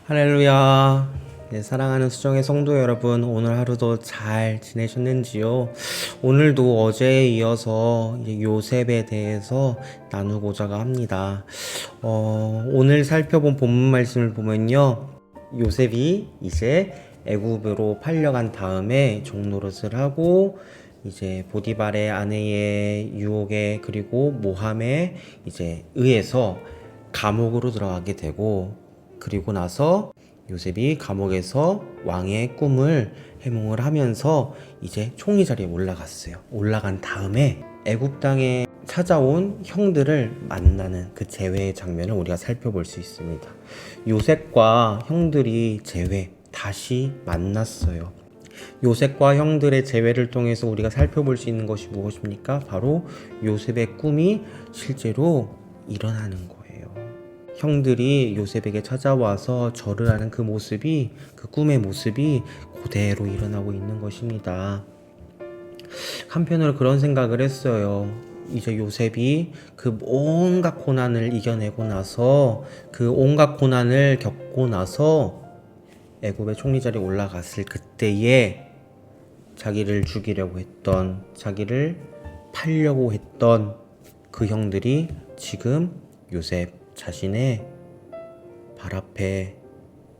할렐루야. 네, 사랑하는 수정의 성도 여러분, 오늘 하루도 잘 지내셨는지요? 오늘도 어제에 이어서 이제 요셉에 대해서 나누고자 합니다. 오늘 살펴본 본문 말씀을 보면요, 요셉이 이제 애굽으로 팔려간 다음에 종노릇을 하고 이제 보디발의 아내의 유혹에 그리고 모함에 이제 의해서 감옥으로 들어가게 되고, 그리고 나서 요셉이 감옥에서 왕의 꿈을 해몽을 하면서 이제 총리 자리에 올라갔어요. 올라간 다음에 애굽 땅에 찾아온 형들을 만나는 그 재회의 장면을 우리가 살펴볼 수 있습니다. 요셉과 형들이 다시 만났어요. 요셉과 형들의 재회를 통해서 우리가 살펴볼 수 있는 것이 무엇입니까? 바로 요셉의 꿈이 실제로 일어나는 거예요. 형들이 요셉에게 찾아와서 절을 하는 그 모습이, 그 꿈의 모습이 그대로 일어나고 있는 것입니다. 한편으로 그런 생각을 했어요. 이제 요셉이 그 온갖 고난을 이겨내고 나서, 그 온갖 고난을 겪고 나서 애굽의 총리 자리에 올라갔을 그때에 자기를 죽이려고 했던, 자기를 팔려고 했던 그 형들이 지금 요셉 자신의 발 앞에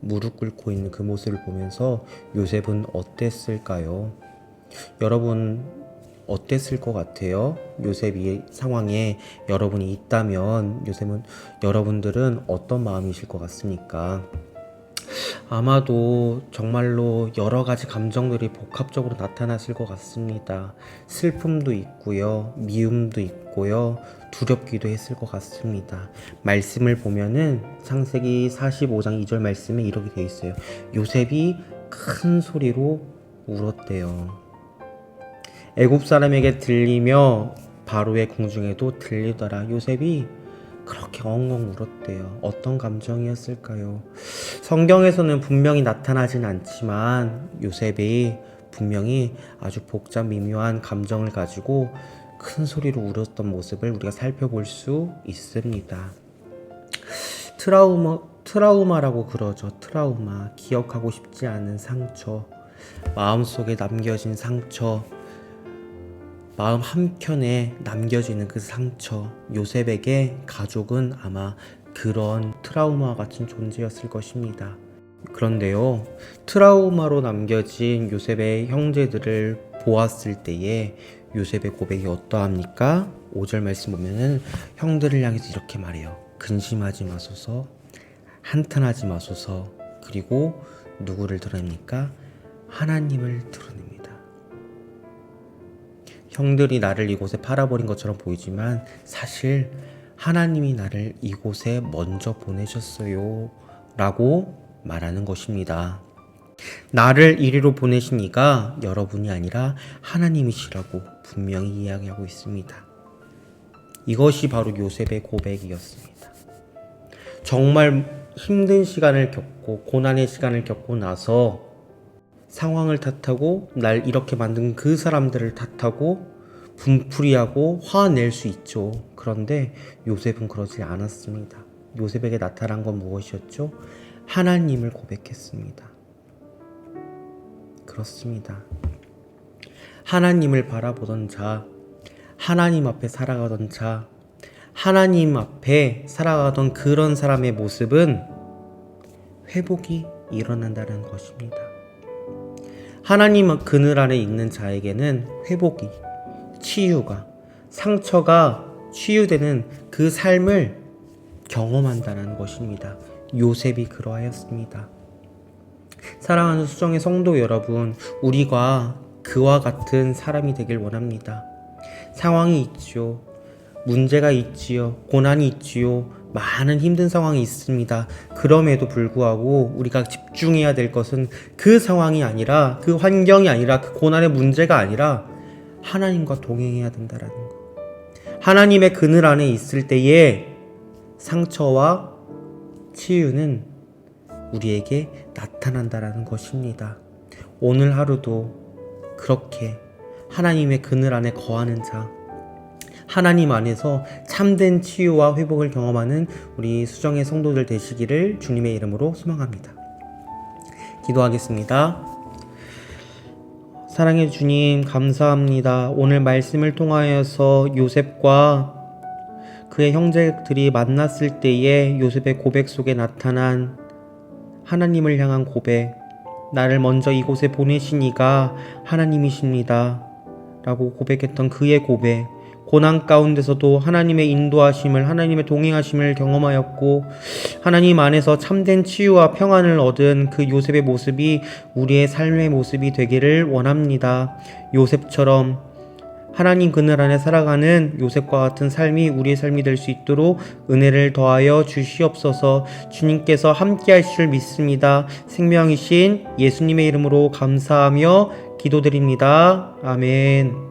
무릎 꿇고 있는 그 모습을 보면서 요셉은 어땠을까요? 여러분 어땠을 것 같아요? 요셉이 상황에 여러분이 있다면 여러분들은 어떤 마음이실 것 같습니까? 아마도 정말로 여러 가지 감정들이 복합적으로 나타났을 것 같습니다. 슬픔도 있고요, 미움도 있고요, 두렵기도 했을 것 같습니다. 말씀을 보면은 창세기 45장 2절 말씀에 이렇게 되어 있어요. 요셉이 큰 소리로 울었대요. 애굽 사람에게 들리며 바로의 궁중에도 들리더라. 요셉이 그렇게 엉엉 울었대요. 어떤 감정이었을까요? 성경에서는 분명히 나타나진 않지만 요셉이 분명히 아주 복잡 미묘한 감정을 가지고 큰 소리로 울었던 모습을 우리가 살펴볼 수 있습니다. 트라우마라고 그러죠. 트라우마, 기억하고 싶지 않은 상처, 마음속에 남겨진 상처, 마음 한켠에 남겨지는 그 상처. 요셉에게 가족은 아마 그런 트라우마와 같은 존재였을 것입니다. 그런데요, 트라우마로 남겨진 요셉의 형제들을 보았을 때에 요셉의 고백이 어떠합니까? 5절 말씀 보면은 형들을 향해서 이렇게 말해요. 근심하지 마소서, 한탄하지 마소서. 그리고 누구를 드러냅니까? 하나님을 드러냅니다. 형들이 나를 이곳에 팔아버린 것처럼 보이지만 사실 하나님이 나를 이곳에 먼저 보내셨어요 라고 말하는 것입니다. 나를 이리로 보내신 이가 여러분이 아니라 하나님이시라고 분명히 이야기하고 있습니다. 이것이 바로 요셉의 고백이었습니다. 정말 힘든 시간을 겪고 고난의 시간을 겪고 나서 상황을 탓하고 날 이렇게 만든 그 사람들을 탓하고 분풀이하고 화낼 수 있죠. 그런데 요셉은 그러지 않았습니다. 요셉에게 나타난 건 무엇이었죠? 하나님을 고백했습니다. 그렇습니다. 하나님을 바라보던 자, 하나님 앞에 살아가던 자, 하나님 앞에 살아가던 그런 사람의 모습은 회복이 일어난다는 것입니다. 하나님 그늘 아래 있는 자에게는 회복이, 치유가, 상처가 치유되는 그 삶을 경험한다는 것입니다. 요셉이 그러하였습니다. 사랑하는 수정의 성도 여러분, 우리가 그와 같은 사람이 되길 원합니다. 상황이 있지요. 문제가 있지요. 고난이 있지요. 많은 힘든 상황이 있습니다. 그럼에도 불구하고 우리가 집중해야 될 것은 그 상황이 아니라, 그 환경이 아니라, 그 고난의 문제가 아니라 하나님과 동행해야 된다는 것. 하나님의 그늘 안에 있을 때에 상처와 치유는 우리에게 나타난다는 것입니다. 오늘 하루도 그렇게 하나님의 그늘 안에 거하는 자, 하나님 안에서 참된 치유와 회복을 경험하는 우리 수정의 성도들 되시기를 주님의 이름으로 소망합니다. 기도하겠습니다. 사랑의 주님, 감사합니다. 오늘 말씀을 통하여서 요셉과 그의 형제들이 만났을 때에 요셉의 고백 속에 나타난 하나님을 향한 고백, 나를 먼저 이곳에 보내신 이가 하나님이십니다 라고 고백했던 그의 고백, 고난 가운데서도 하나님의 인도하심을, 하나님의 동행하심을 경험하였고 하나님 안에서 참된 치유와 평안을 얻은 그 요셉의 모습이 우리의 삶의 모습이 되기를 원합니다. 요셉처럼 하나님 그늘 안에 살아가는 요셉과 같은 삶이 우리의 삶이 될 수 있도록 은혜를 더하여 주시옵소서. 주님께서 함께 하실 줄 믿습니다. 생명이신 예수님의 이름으로 감사하며 기도드립니다. 아멘.